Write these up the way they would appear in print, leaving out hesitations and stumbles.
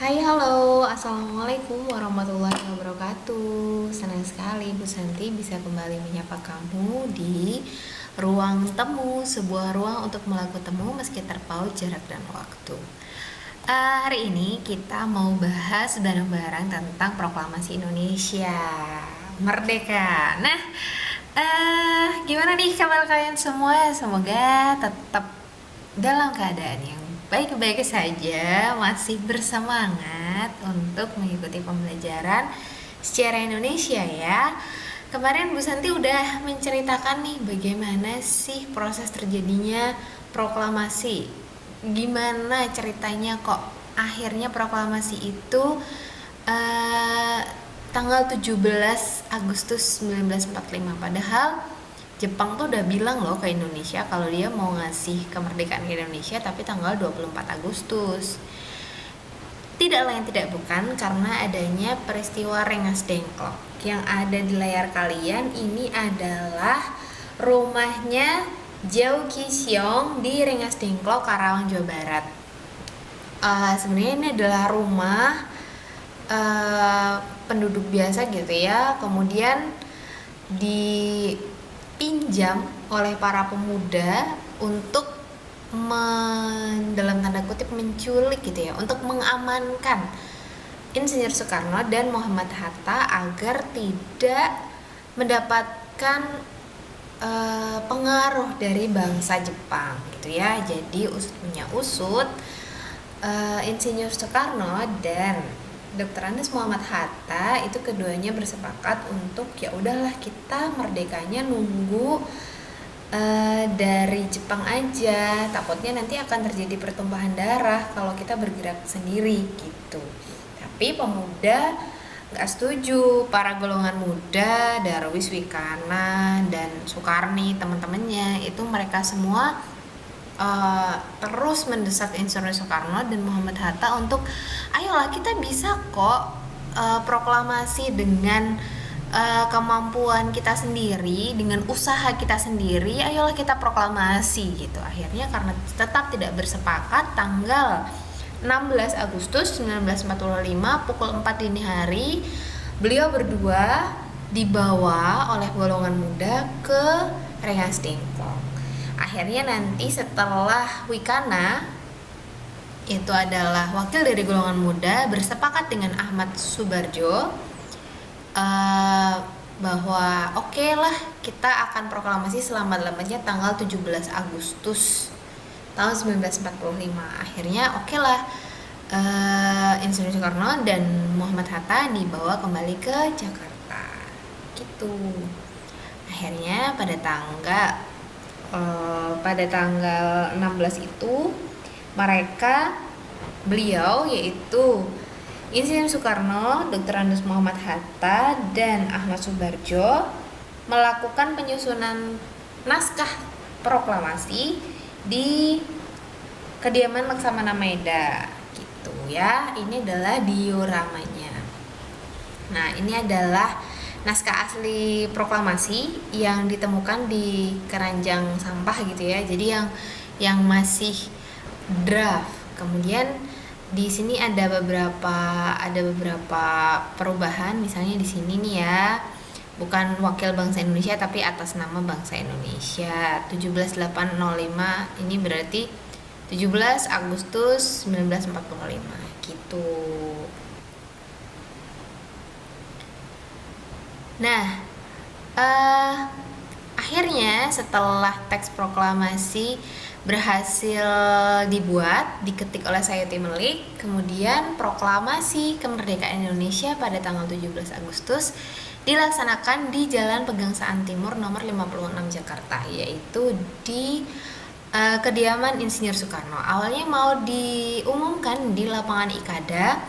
Hai, halo, assalamualaikum warahmatullahi wabarakatuh. Senang sekali Bu Santi bisa kembali menyapa kamu di ruang temu, sebuah ruang untuk melakukan temu meski terpaut jarak dan waktu. Hari ini kita mau bahas bareng-bareng tentang Proklamasi Indonesia Merdeka. Nah, gimana nih kabar kalian semua? Semoga tetap dalam keadaan yang baik-baik saja, masih bersemangat untuk mengikuti pembelajaran secara Indonesia ya. Kemarin Bu Santi udah menceritakan nih bagaimana sih proses terjadinya proklamasi. Gimana ceritanya kok akhirnya proklamasi itu eh, tanggal 17 Agustus 1945, padahal Jepang tuh udah bilang loh ke Indonesia kalau dia mau ngasih kemerdekaan ke Indonesia tapi tanggal 24 Agustus. Tidak lain tidak bukan karena adanya peristiwa Rengas Dengklok. Yang ada di layar kalian ini adalah rumahnya Jauh Kisyong di Rengas Dengklok, Karawang, Jawa Barat. Sebenarnya ini adalah rumah penduduk biasa gitu ya, kemudian dipinjam oleh para pemuda untuk dalam tanda kutip menculik gitu ya, untuk mengamankan Insinyur Soekarno dan Muhammad Hatta agar tidak mendapatkan pengaruh dari bangsa Jepang gitu ya. Jadi usut punya usut, Insinyur Soekarno dan Dr. Andes Muhammad Hatta itu keduanya bersepakat untuk ya udahlah kita merdekanya nunggu dari Jepang aja, takutnya nanti akan terjadi pertumpahan darah kalau kita bergerak sendiri gitu. Tapi pemuda nggak setuju, para golongan muda, Darwis Wikana dan Soekarni teman-temannya itu mereka semua terus mendesak Insinyur Soekarno dan Muhammad Hatta untuk ayolah kita bisa kok proklamasi dengan kemampuan kita sendiri, dengan usaha kita sendiri, ayolah kita proklamasi gitu. Akhirnya karena tetap tidak bersepakat, tanggal 16 Agustus 1945 pukul 4 dini hari beliau berdua dibawa oleh golongan muda ke Rengas Dengklok. Akhirnya nanti setelah Wikana, itu adalah wakil dari golongan muda, bersepakat dengan Ahmad Subarjo bahwa oke lah kita akan proklamasi selama-lamanya tanggal 17 Agustus tahun 1945. Akhirnya oke lah, Insinyur Soekarno dan Muhammad Hatta dibawa kembali ke Jakarta gitu. Akhirnya pada tanggal 16 itu beliau yaitu Insinyur Soekarno, Dr. Andes Muhammad Hatta, dan Ahmad Subarjo melakukan penyusunan naskah proklamasi di kediaman Laksamana Maeda gitu ya. Ini adalah dioramanya. Nah, ini adalah naskah asli proklamasi yang ditemukan di keranjang sampah gitu ya. Jadi yang masih draft. Kemudian di sini ada beberapa perubahan, misalnya di sini nih ya, bukan wakil bangsa Indonesia tapi atas nama bangsa Indonesia. 17805 ini berarti 17 Agustus 1945 gitu. Nah, akhirnya setelah teks proklamasi berhasil dibuat, diketik oleh Sayuti Melik, kemudian proklamasi kemerdekaan Indonesia pada tanggal 17 Agustus dilaksanakan di Jalan Pegangsaan Timur nomor 56 Jakarta, yaitu di kediaman Insinyur Soekarno. Awalnya mau diumumkan di lapangan Ikada,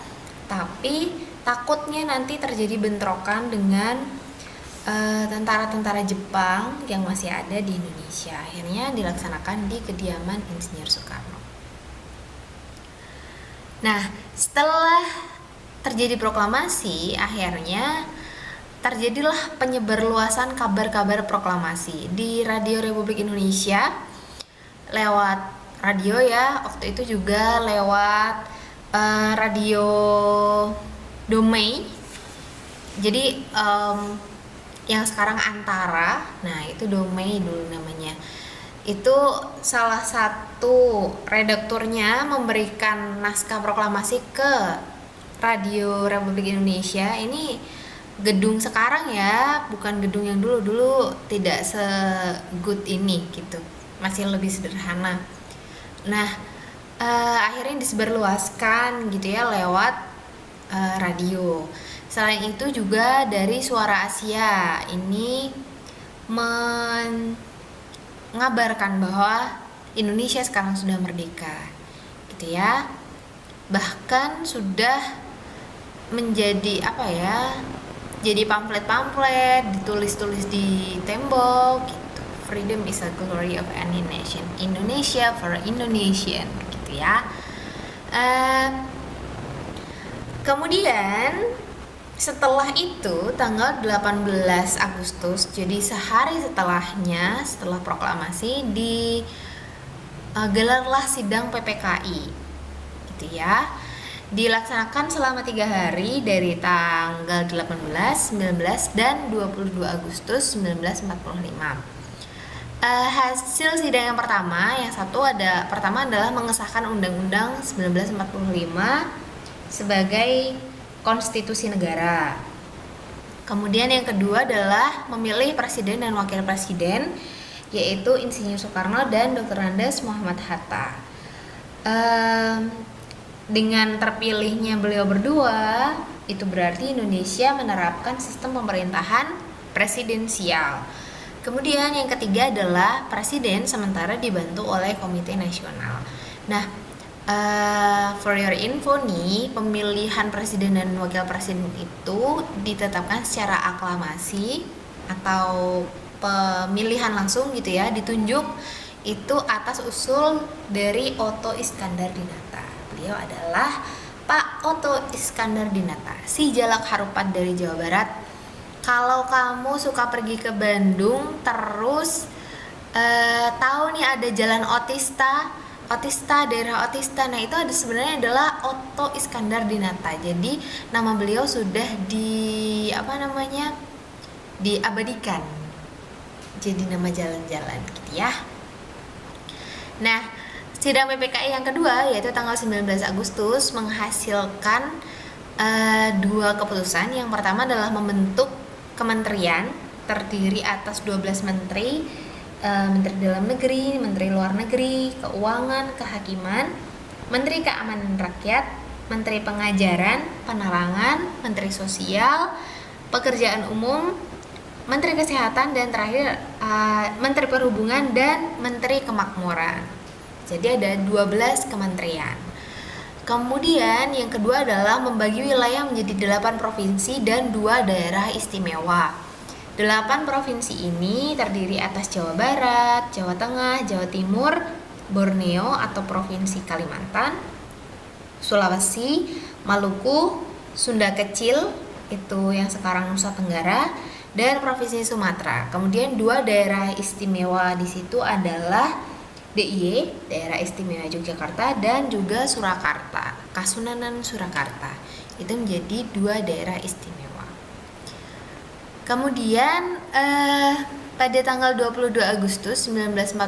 tapi takutnya nanti terjadi bentrokan dengan tentara-tentara Jepang yang masih ada di Indonesia. Akhirnya dilaksanakan di kediaman Insinyur Soekarno. Nah, setelah terjadi proklamasi, akhirnya terjadilah penyebarluasan kabar-kabar proklamasi di Radio Republik Indonesia lewat radio ya, waktu itu juga lewat radio Domei. Jadi yang sekarang Antara, nah itu Domei dulu namanya. Itu salah satu redakturnya memberikan naskah proklamasi ke Radio Republik Indonesia. Ini gedung sekarang ya, bukan gedung yang dulu tidak se-good ini gitu, masih lebih sederhana. Nah, akhirnya disebarluaskan gitu ya lewat radio. Selain itu juga dari Suara Asia ini mengabarkan bahwa Indonesia sekarang sudah merdeka gitu ya. Bahkan sudah menjadi jadi pamflet-pamflet, ditulis-tulis di tembok gitu. Freedom is a glory of any nation. Indonesia for Indonesian gitu ya. Kemudian setelah itu tanggal 18 Agustus, jadi sehari setelahnya, setelah proklamasi, gelarlah sidang PPKI gitu ya. Dilaksanakan selama 3 hari dari tanggal 18, 19, dan 22 Agustus 1945. Hasil sidang yang pertama adalah mengesahkan Undang-Undang 1945 sebagai konstitusi negara. Kemudian yang kedua adalah memilih presiden dan wakil presiden, yaitu Insinyur Soekarno dan Dr. Andes Muhammad Hatta. Dengan terpilihnya beliau berdua, itu berarti Indonesia menerapkan sistem pemerintahan presidensial. Kemudian yang ketiga adalah presiden sementara dibantu oleh Komite Nasional. Nah, for your info nih, pemilihan presiden dan wakil presiden itu ditetapkan secara aklamasi atau pemilihan langsung gitu ya, ditunjuk itu atas usul dari Otto Iskandar-Dinata. Beliau adalah Pak Otto Iskandar-Dinata, si jalak harupat dari Jawa Barat. Kalau kamu suka pergi ke Bandung terus tahu nih ada Jalan daerah Otista. Nah, itu sebenarnya adalah Otto Iskandar-Dinata. Jadi nama beliau sudah diabadikan. Jadi nama jalan-jalan gitu ya. Nah, sidang PPKI yang kedua yaitu tanggal 19 Agustus menghasilkan 2 keputusan. Yang pertama adalah membentuk kementerian terdiri atas 12 menteri, Menteri Dalam Negeri, Menteri Luar Negeri, Keuangan, Kehakiman, Menteri Keamanan Rakyat, Menteri Pengajaran, Penerangan, Menteri Sosial, Pekerjaan Umum, Menteri Kesehatan, dan terakhir Menteri Perhubungan dan Menteri Kemakmuran. Jadi ada 12 kementerian. Kemudian yang kedua adalah membagi wilayah menjadi 8 provinsi dan 2 daerah istimewa. 8 provinsi ini terdiri atas Jawa Barat, Jawa Tengah, Jawa Timur, Borneo atau Provinsi Kalimantan, Sulawesi, Maluku, Sunda Kecil, itu yang sekarang Nusa Tenggara, dan Provinsi Sumatera. Kemudian 2 daerah istimewa di situ adalah DIY, Daerah Istimewa Yogyakarta, dan juga Surakarta, Kasunanan Surakarta. Itu menjadi 2 daerah istimewa. Kemudian pada tanggal 22 Agustus 1945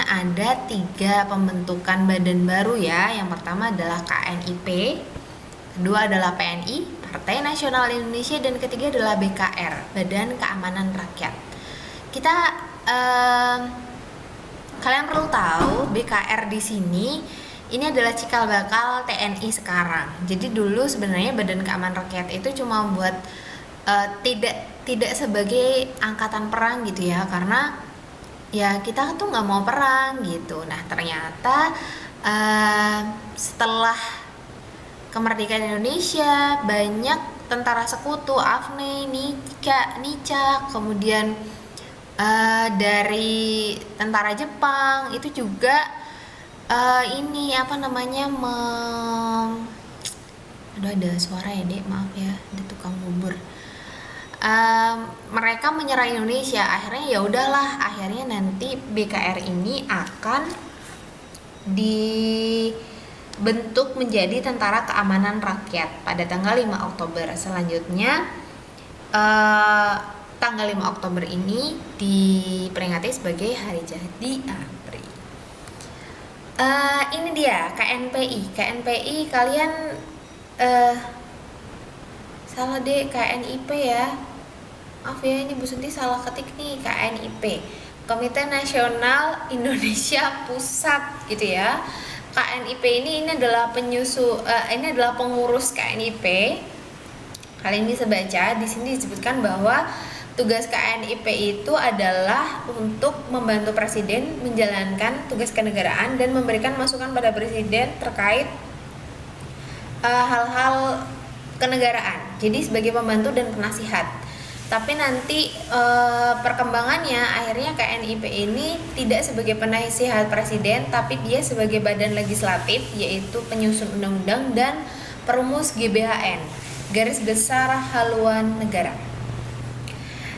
ada 3 pembentukan badan baru ya. Yang pertama adalah KNIP, kedua adalah PNI, Partai Nasional Indonesia, dan ketiga adalah BKR, Badan Keamanan Rakyat. Kalian perlu tahu BKR di sini ini adalah cikal bakal TNI sekarang. Jadi dulu sebenarnya Badan Keamanan Rakyat itu cuma buat tidak sebagai angkatan perang gitu ya, karena ya kita tuh nggak mau perang gitu. Nah ternyata setelah kemerdekaan Indonesia banyak tentara sekutu, AFNI, NICA, kemudian dari tentara Jepang itu juga ada suara ya dek, maaf ya, ada tukang bubur. Mereka menyerang Indonesia. Akhirnya nanti BKR ini akan bentuk menjadi Tentara Keamanan Rakyat pada tanggal 5 Oktober. Selanjutnya tanggal 5 Oktober ini diperingati sebagai Hari Jadi ABRI. Ini dia KNPI. KNPI kalian salah deh, KNIP ya. Maaf ya, ini Bu Sunti salah ketik nih, KNIP. Komite Nasional Indonesia Pusat gitu ya. KNIP ini adalah ini adalah pengurus KNIP. Kalian bisa baca di sini disebutkan bahwa tugas KNIP itu adalah untuk membantu presiden menjalankan tugas kenegaraan dan memberikan masukan pada presiden terkait hal-hal kenegaraan. Jadi sebagai pembantu dan penasihat. Tapi nanti perkembangannya akhirnya KNIP ini tidak sebagai penasihat presiden, tapi dia sebagai badan legislatif, yaitu penyusun undang-undang dan perumus GBHN, garis besar haluan negara.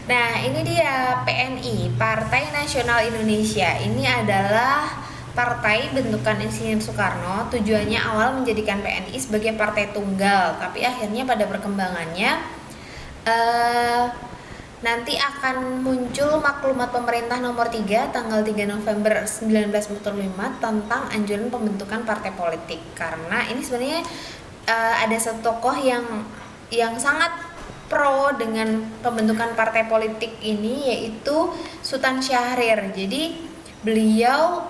Nah, ini dia PNI, Partai Nasional Indonesia. Ini adalah partai bentukan Insinyur Soekarno. Tujuannya awal menjadikan PNI sebagai partai tunggal, tapi akhirnya pada perkembangannya nanti akan muncul maklumat pemerintah nomor 3 tanggal 3 November 1945 tentang anjuran pembentukan partai politik. Karena ini sebenarnya ada satu tokoh yang sangat pro dengan pembentukan partai politik ini, yaitu Sultan Syahrir. Jadi beliau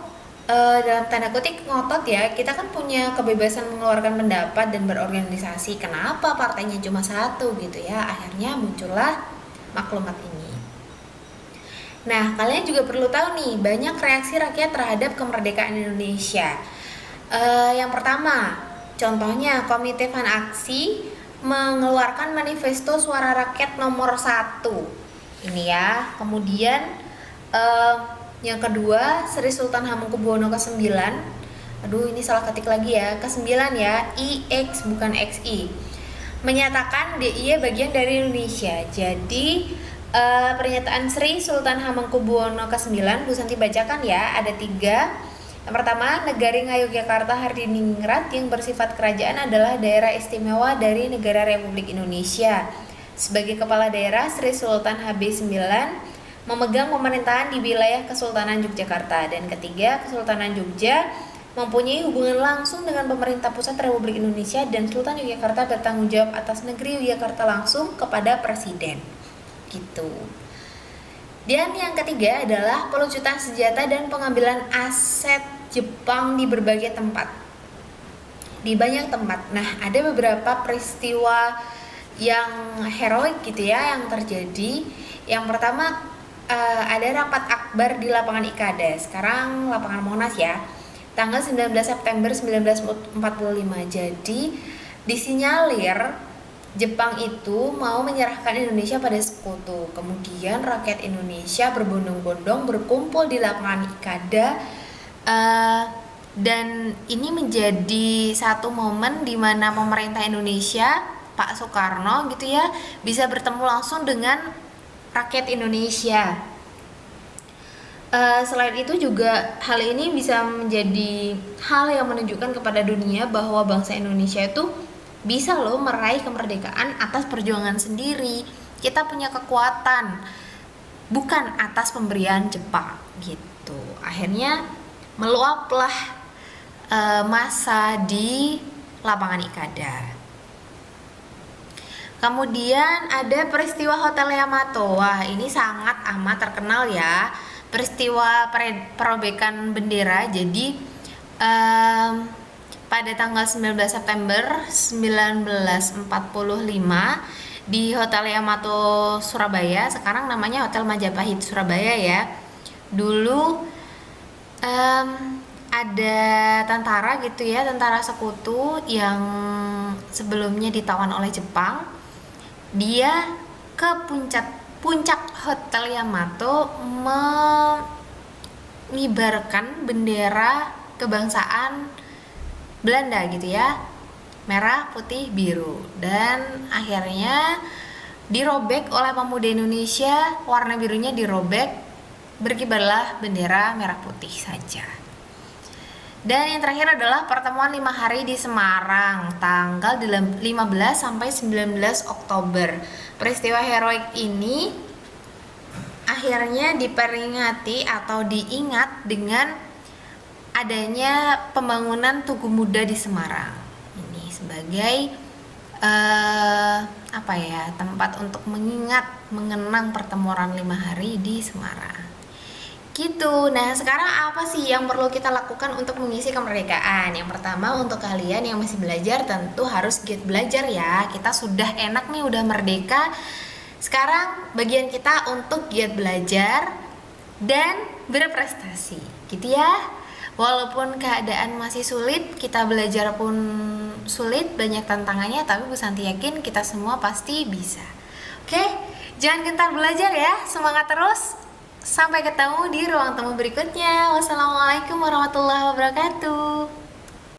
dalam tanda kutip ngotot ya, kita kan punya kebebasan mengeluarkan pendapat dan berorganisasi, kenapa partainya cuma satu gitu ya. Akhirnya muncullah maklumat ini. Nah, kalian juga perlu tahu nih, banyak reaksi rakyat terhadap kemerdekaan Indonesia. Yang pertama, contohnya Komite Van Aksi mengeluarkan manifesto Suara Rakyat nomor 1 ini ya. Kemudian yang kedua, Sri Sultan Hamengkubuwono ke-9. Aduh, ini salah ketik lagi ya. Ke-9 ya, IX bukan XI. Menyatakan DIY bagian dari Indonesia. Jadi pernyataan Sri Sultan Hamengkubuwono ke-9 Bu Santi bacakan ya, ada 3. Yang pertama, Negari Ngayogyakarta Hardiningrat yang bersifat kerajaan adalah daerah istimewa dari negara Republik Indonesia. Sebagai kepala daerah, Sri Sultan HB9 memegang pemerintahan di wilayah Kesultanan Yogyakarta. Dan ketiga, Kesultanan Jogja mempunyai hubungan langsung dengan pemerintah pusat Republik Indonesia dan Sultan Yogyakarta bertanggung jawab atas negeri Yogyakarta langsung kepada presiden. Gitu. Dan yang ketiga adalah pelucutan senjata dan pengambilan aset Jepang di berbagai tempat. Di banyak tempat. Nah, ada beberapa peristiwa yang heroik gitu ya yang terjadi. Yang pertama, ada rapat akbar di lapangan Ikada, sekarang lapangan Monas ya, tanggal 19 September 1945. Jadi disinyalir Jepang itu mau menyerahkan Indonesia pada sekutu. Kemudian rakyat Indonesia berbondong-bondong berkumpul di lapangan Ikada, dan ini menjadi satu momen di mana pemerintah Indonesia, Pak Soekarno gitu ya, bisa bertemu langsung dengan rakyat Indonesia. Selain itu juga hal ini bisa menjadi hal yang menunjukkan kepada dunia bahwa bangsa Indonesia itu bisa loh meraih kemerdekaan atas perjuangan sendiri. Kita punya kekuatan, bukan atas pemberian Jepang gitu. Akhirnya meluaplah massa di lapangan Ikada. Kemudian ada peristiwa Hotel Yamato. Wah, ini sangat amat terkenal ya. Peristiwa perobekan bendera. Jadi pada tanggal 19 September 1945 di Hotel Yamato Surabaya, sekarang namanya Hotel Majapahit Surabaya ya. Dulu ada tentara gitu ya, tentara sekutu yang sebelumnya ditawan oleh Jepang. Dia ke puncak Hotel Yamato mengibarkan bendera kebangsaan Belanda gitu ya, merah, putih, biru. Dan akhirnya dirobek oleh pemuda Indonesia, warna birunya dirobek, berkibarlah bendera merah putih saja. Dan yang terakhir adalah pertemuan 5 hari di Semarang, tanggal 15 sampai 19 Oktober. Peristiwa heroik ini akhirnya diperingati atau diingat dengan adanya pembangunan Tugu Muda di Semarang. Ini sebagai tempat untuk mengenang pertemuan 5 hari di Semarang. Gitu. Nah, sekarang apa sih yang perlu kita lakukan untuk mengisi kemerdekaan? Yang pertama, untuk kalian yang masih belajar tentu harus giat belajar ya. Kita sudah enak nih, udah merdeka. Sekarang bagian kita untuk giat belajar dan berprestasi. Gitu ya. Walaupun keadaan masih sulit, kita belajar pun sulit, banyak tantangannya, tapi Bu Santi yakin kita semua pasti bisa. Oke, jangan gentar belajar ya, semangat terus. Sampai ketemu di ruang temu berikutnya. Wassalamualaikum warahmatullahi wabarakatuh.